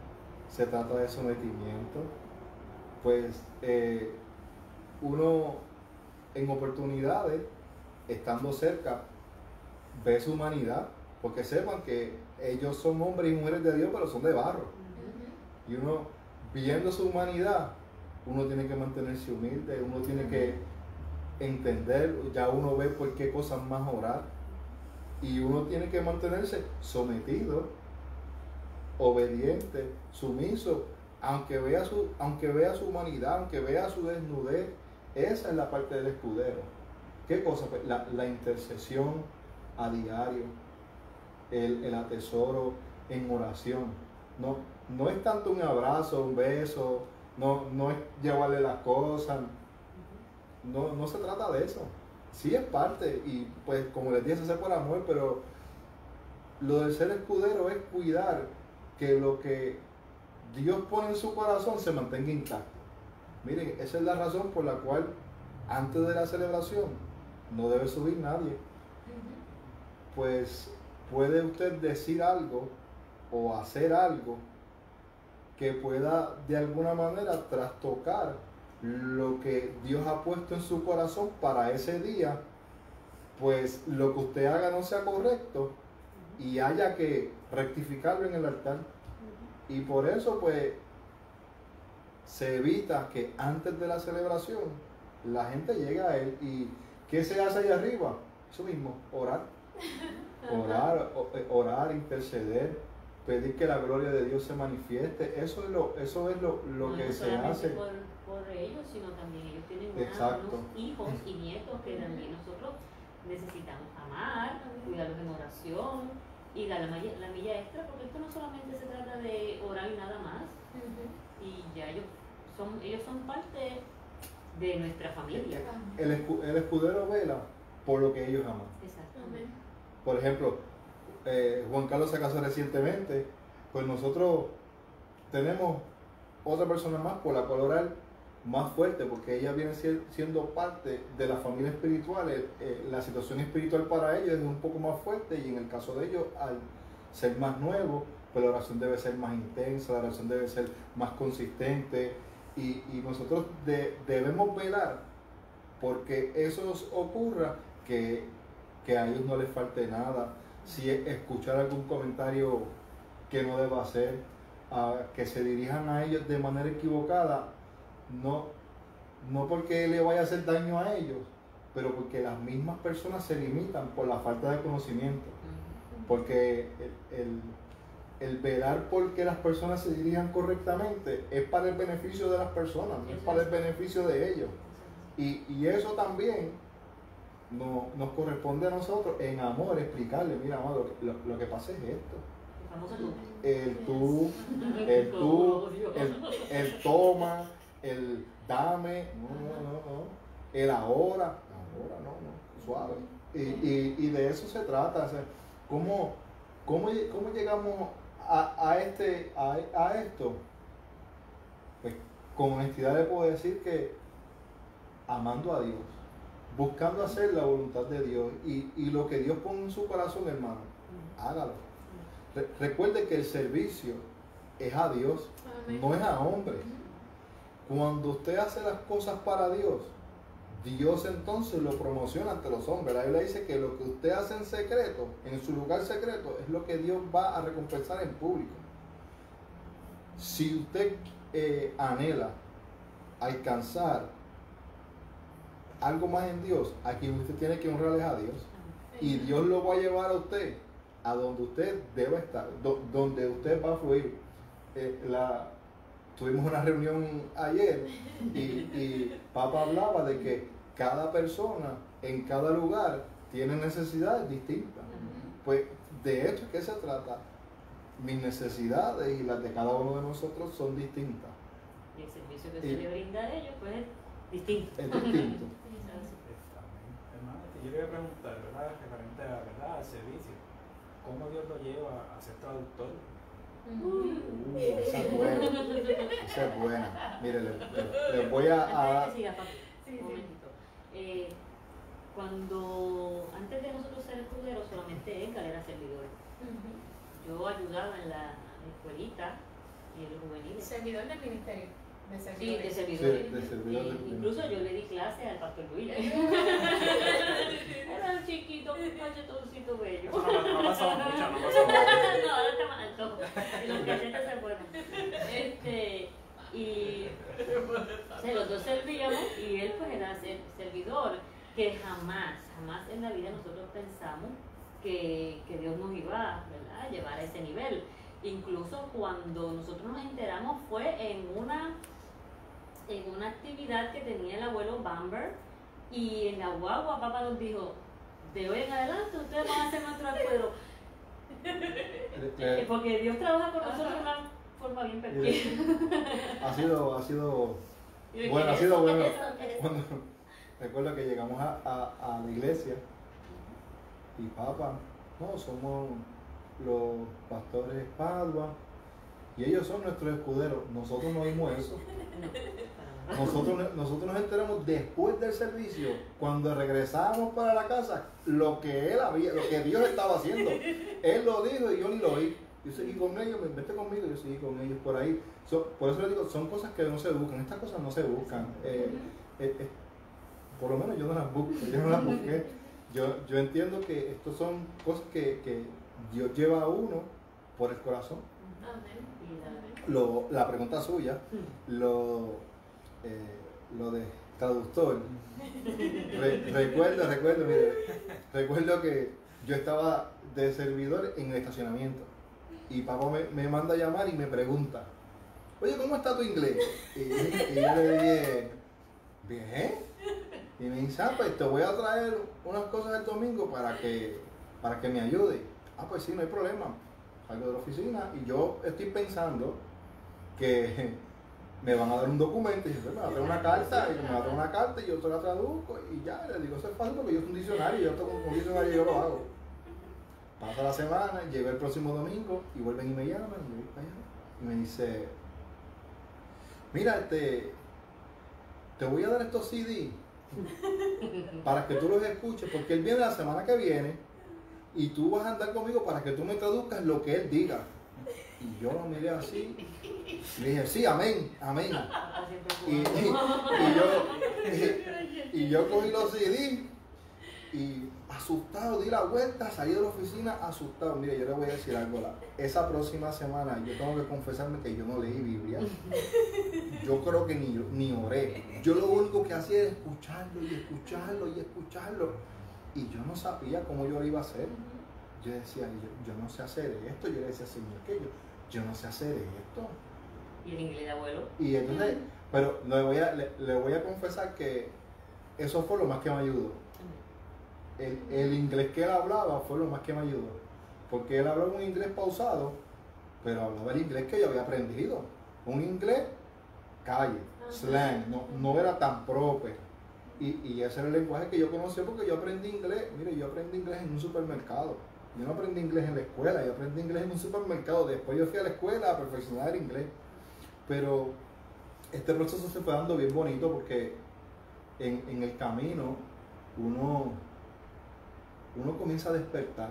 se trata de sometimiento. Pues uno en oportunidades, estando cerca, ve su humanidad, porque sepan que ellos son hombres y mujeres de Dios, pero son de barro. Y uno, viendo su humanidad, uno tiene que mantenerse humilde, uno tiene que entender, ya uno ve por qué cosas más orar, y uno tiene que mantenerse sometido, obediente, sumiso, aunque vea su humanidad, aunque vea su desnudez, esa es la parte del escudero. ¿Qué cosa? Pues la intercesión a diario, el atesoro en oración. No es tanto un abrazo, un beso, no es llevarle las cosas, no se trata de eso. Sí es parte, y pues como les dije, se hace por amor, pero lo del ser escudero es cuidar que lo que Dios pone en su corazón se mantenga intacto. Miren, esa es la razón por la cual antes de la celebración no debe subir nadie. Pues puede usted decir algo o hacer algo que pueda de alguna manera trastocar lo que Dios ha puesto en su corazón para ese día. Pues lo que usted haga no sea correcto y haya que rectificarlo en el altar. Y por eso pues se evita que antes de la celebración la gente llegue a él. ¿Y qué se hace ahí arriba? Eso mismo, orar, interceder, pedir que la gloria de Dios se manifieste. Eso es lo que se hace. Por ellos, sino también ellos tienen unos hijos y nietos que también nosotros necesitamos amar, cuidarlos en oración y dar la milla extra, porque esto no solamente se trata de orar y nada más. Y ya ellos son parte de nuestra familia. El escudero vela por lo que ellos aman. Exactamente. Por ejemplo, Juan Carlos se casó recientemente, pues nosotros tenemos otra persona más por la cual orar más fuerte, porque ella viene siendo parte de la familia espiritual. La situación espiritual para ellos es un poco más fuerte, y en el caso de ellos, al ser más nuevo, pues la oración debe ser más intensa, la oración debe ser más consistente, y nosotros debemos velar porque eso ocurra, que a ellos no les falte nada. Si escuchar algún comentario que no deba hacer, que se dirijan a ellos de manera equivocada, no porque le vaya a hacer daño a ellos, pero porque las mismas personas se limitan por la falta de conocimiento. Porque el velar por que las personas se dirijan correctamente es para el beneficio de las personas, no es para el beneficio de ellos. Y eso también nos corresponde a nosotros en amor explicarle: mira, amado, lo que pasa es esto. El tú, el toma, el dame, no. El ahora, no, suave. Y de eso se trata. O sea, ¿cómo llegamos a esto? Pues con honestidad le puedo decir que amando a Dios, buscando hacer la voluntad de Dios, y lo que Dios pone en su corazón, hermano, hágalo. Recuerde que el servicio es a Dios, no es a hombres. Cuando usted hace las cosas para Dios, Dios entonces lo promociona ante los hombres. La Biblia dice que lo que usted hace en secreto, en su lugar secreto, es lo que Dios va a recompensar en público. Si usted anhela alcanzar algo más en Dios, aquí usted tiene que honrarles a Dios, y Dios lo va a llevar a usted a donde usted debe estar, donde usted va a fluir. Tuvimos una reunión ayer y Papa hablaba de que cada persona en cada lugar tiene necesidades distintas. Pues de esto es que se trata. Mis necesidades y las de cada uno de nosotros son distintas. Y el servicio que se le brinda a ellos pues es distinto. Es distinto. Hermano, yo quería preguntar, ¿verdad? Referente a, ¿verdad?, al servicio. ¿Cómo Dios lo lleva a ser traductor? Esa es buena. Mire, les voy a dar. Un momentito. Antes de nosotros ser escuderos, solamente Edgar era servidor. Yo ayudaba en la escuelita y en los juveniles. Servidor del ministerio. Sí, de servidor. Incluso yo le di clase al pastor Luis. Era un chiquito, un cachetoncito bello. No pasaba mucho. No, ahora está más alto. Y los cachetes se fueron. Los dos servíamos, y él pues era servidor, que jamás en la vida nosotros pensamos que Dios nos iba, ¿verdad?, a llevar a ese nivel. Incluso cuando nosotros nos enteramos fue en una en una actividad que tenía el abuelo Bamber y en la guagua papá nos dijo, de hoy en adelante ustedes van a ser nuestros escuderos. Porque Dios trabaja con nosotros de una forma bien pequeña. Ha sido bueno. Recuerdo que llegamos a la iglesia y papá, no, somos los pastores Padua y ellos son nuestros escuderos. Nosotros no vimos eso. Nosotros nos enteramos después del servicio, cuando regresábamos para la casa, lo que Dios estaba haciendo. Él lo dijo y yo ni lo oí. Yo seguí con ellos, vete conmigo, yo seguí con ellos por ahí. Por eso les digo, son cosas que no se buscan, estas cosas no se buscan. Por lo menos yo no las busqué. Yo entiendo que estas son cosas que Dios lleva a uno por el corazón. La pregunta suya, lo de traductor. Recuerdo que yo estaba de servidor en el estacionamiento y papá me manda a llamar y me pregunta, oye, ¿cómo está tu inglés? Y yo le dije, bien. Y me dice, pues te voy a traer unas cosas el domingo para que me ayude. Pues sí, no hay problema. Salgo de la oficina y yo estoy pensando que me van a dar un documento y me va a traer una carta y yo te la traduzco y ya, le digo, eso es fácil porque yo soy un diccionario, yo tengo un diccionario y yo lo hago. Pasa la semana, llega el próximo domingo y vuelven y me llaman y me dice, mira, te voy a dar estos CD para que tú los escuches porque él viene la semana que viene y tú vas a andar conmigo para que tú me traduzcas lo que él diga. Y yo lo miré así y le dije, sí, amén. Y yo cogí los CD y asustado, di la vuelta, salí de la oficina asustado. Mire, yo le voy a decir algo. Esa próxima semana yo tengo que confesarme que yo no leí Biblia. Yo creo que ni oré. Yo lo único que hacía era escucharlo y escucharlo y escucharlo. Y yo no sabía cómo yo lo iba a hacer. Yo decía, yo no sé hacer esto. Yo le decía, Señor, que yo no sé hacer esto. ¿Y el inglés de abuelo? Y entonces, pero le voy a confesar que eso fue lo más que me ayudó. El inglés que él hablaba fue lo más que me ayudó. Porque él hablaba un inglés pausado, pero hablaba el inglés que yo había aprendido. Un inglés calle, slang, no era tan proper. Y ese era el lenguaje que yo conocía porque yo aprendí inglés. Mire, yo aprendí inglés en un supermercado. Yo no aprendí inglés en la escuela, yo aprendí inglés en un supermercado. Después yo fui a la escuela a perfeccionar el inglés. Pero este proceso se fue dando bien bonito porque en el camino uno comienza a despertar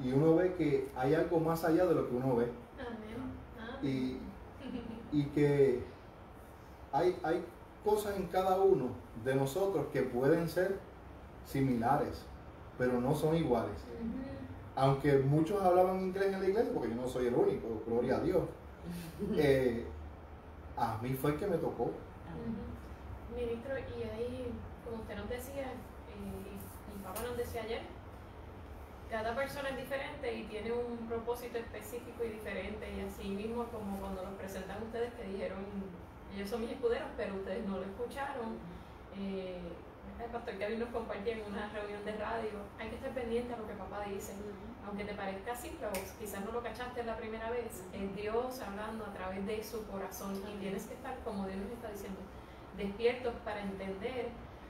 y uno ve que hay algo más allá de lo que uno ve. Y que hay cosas en cada uno de nosotros que pueden ser similares, pero no son iguales. Aunque muchos hablaban inglés en la iglesia, porque yo no soy el único, gloria a Dios. A mí fue el que me tocó. Ministro, y ahí, como usted nos decía, y papá nos decía ayer, cada persona es diferente y tiene un propósito específico y diferente, y así mismo como cuando los presentan ustedes que dijeron, ellos son mis escuderos, pero ustedes no lo escucharon. El pastor Kevin nos compartió en una reunión de radio, hay que estar pendiente a lo que papá dice, aunque te parezca simple o quizás no lo cachaste la primera vez, es Dios hablando a través de su corazón y tienes que estar, como Dios nos está diciendo, despiertos para entender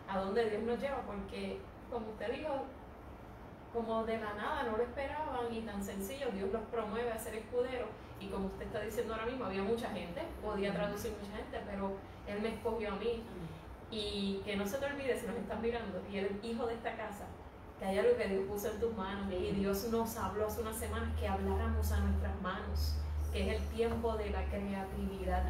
a dónde Dios nos lleva, porque como usted dijo, como de la nada no lo esperaban y tan sencillo, Dios los promueve a ser escuderos y como usted está diciendo ahora mismo, había mucha gente, podía traducir mucha gente, pero Él me escogió a mí. Y que no se te olvide, si nos estás mirando y eres hijo de esta casa, que hay algo que Dios puso en tus manos y Dios nos habló hace unas semanas que habláramos a nuestras manos, que es el tiempo de la creatividad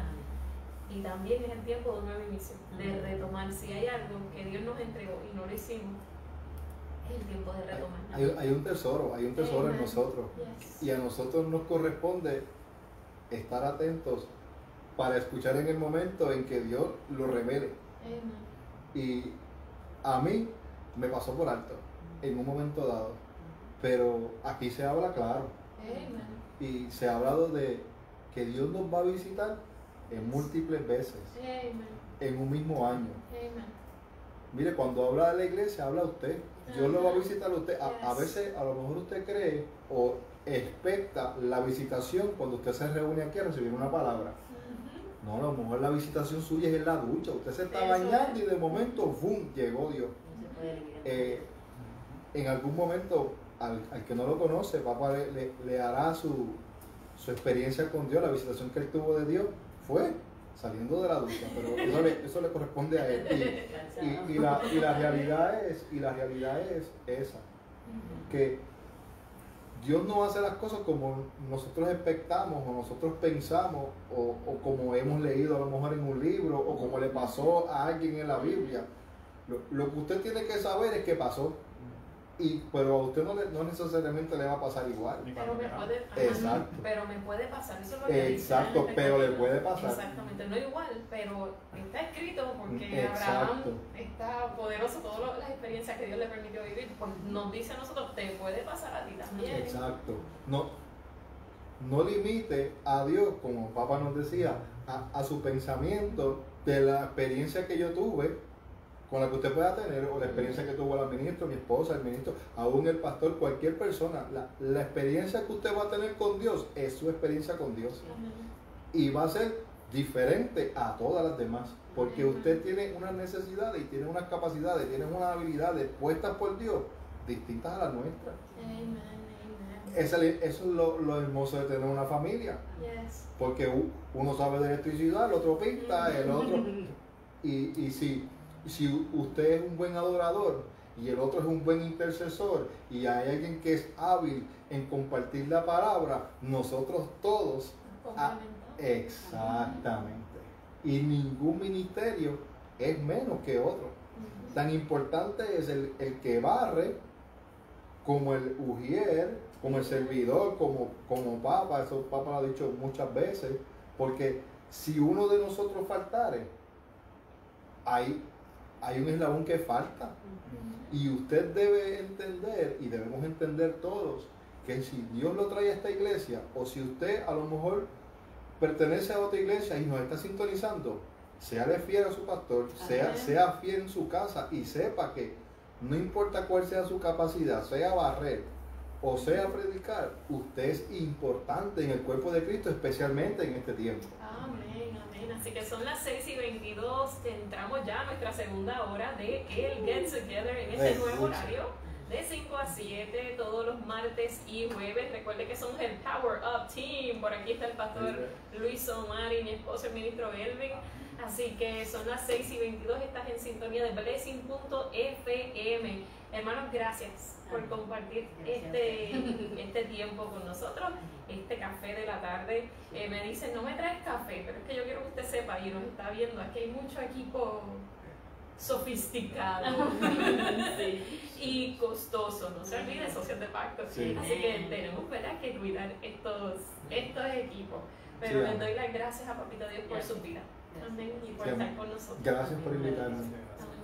y también es el tiempo de un nuevo inicio, de retomar. Si hay algo que Dios nos entregó y no lo hicimos, es el tiempo de retomar. Hay un tesoro en nosotros. Y a nosotros nos corresponde estar atentos para escuchar en el momento en que Dios lo revele. Y a mí me pasó por alto en un momento dado, pero aquí se habla claro. Y se ha hablado de que Dios nos va a visitar en múltiples veces. en un mismo año. Amen. Mire, cuando habla de la iglesia, habla usted. Dios lo va a visitar a usted. A veces, a lo mejor usted cree o expecta la visitación cuando usted se reúne aquí a recibir una palabra. No, a lo mejor la visitación suya es en la ducha. Usted se está bañando y de momento, ¡bum!, llegó Dios. En algún momento, al que no lo conoce, papá le hará su experiencia con Dios. La visitación que él tuvo de Dios fue saliendo de la ducha, pero eso le corresponde a él. Y la realidad es esa, que Dios no hace las cosas como nosotros expectamos o nosotros pensamos o como hemos leído a lo mejor en un libro o como le pasó a alguien en la Biblia. Lo que usted tiene que saber es qué pasó. Pero a usted no necesariamente le va a pasar igual. Pero me puede pasar, eso es lo que exacto, dice, pero le puede pasar. Exactamente, no igual, pero está escrito porque Abraham está poderoso, todas las experiencias que Dios le permitió vivir, pues nos dice a nosotros, te puede pasar a ti también. Exacto. No limite a Dios, como papá nos decía, a su pensamiento de la experiencia que yo tuve, con la que usted pueda tener, o la experiencia que tuvo el ministro, mi esposa, el ministro, aún el pastor, cualquier persona. La experiencia que usted va a tener con Dios es su experiencia con Dios. Y va a ser diferente a todas las demás, porque usted tiene unas necesidades y tiene unas capacidades, tiene unas habilidades puestas por Dios distintas a las nuestras. Eso es lo hermoso de tener una familia, porque uno sabe de electricidad, el otro pinta, el otro... Y si usted es un buen adorador y el otro es un buen intercesor y hay alguien que es hábil en compartir la palabra, nosotros todos... Exactamente. Y ningún ministerio es menos que otro. Tan importante es el que barre como el ujier, como el servidor, como papa. Eso papa lo ha dicho muchas veces, porque si uno de nosotros faltare, hay un eslabón que falta. Y usted debe entender, y debemos entender todos, que si Dios lo trae a esta iglesia, o si usted a lo mejor pertenece a otra iglesia y nos está sintonizando, séale fiel a su pastor, sea fiel en su casa y sepa que no importa cuál sea su capacidad, sea barrer o sea predicar, usted es importante en el cuerpo de Cristo, especialmente en este tiempo. Amén, amén. Así que son las 6:22, entramos ya a nuestra segunda hora de el Get Together en este nuevo horario, de 5 a 7, todos los martes y jueves. Recuerde que somos el Power Up Team. Por aquí está el pastor Luis Omar y mi esposo, el ministro Elvin. Así que son las 6:22, estás en sintonía de Blessing.fm. Hermanos, gracias por compartir este tiempo con nosotros, este café de la tarde. Me dicen, no me traes café, pero es que yo quiero que usted sepa, y nos está viendo, es que hay mucho equipo sofisticado y costoso, no se olviden, socios de pacto. Así que tenemos, ¿verdad?, que cuidar estos equipos. Pero les doy las gracias a Papito Dios por su vida. Amén. Y por estar con nosotros. Gracias por invitarnos.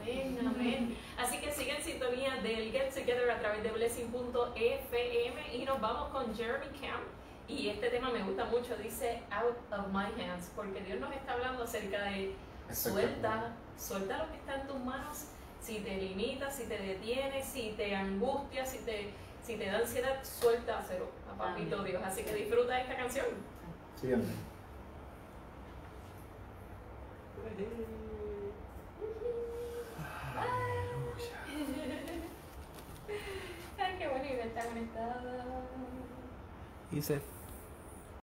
Amén, amén. Así que sigan en sintonía del Get Together a través de Blessing.fm y nos vamos con Jeremy Camp. Y este tema me gusta mucho, dice Out of My Hands, porque Dios nos está hablando acerca de suelta lo que está en tus manos. Si te limita, si te detiene, si te angustia, si te da ansiedad, suéltaselo a Papito Dios. Así que disfruta de esta canción. Sí, amén. Ay, qué bueno, y está conectada. Y se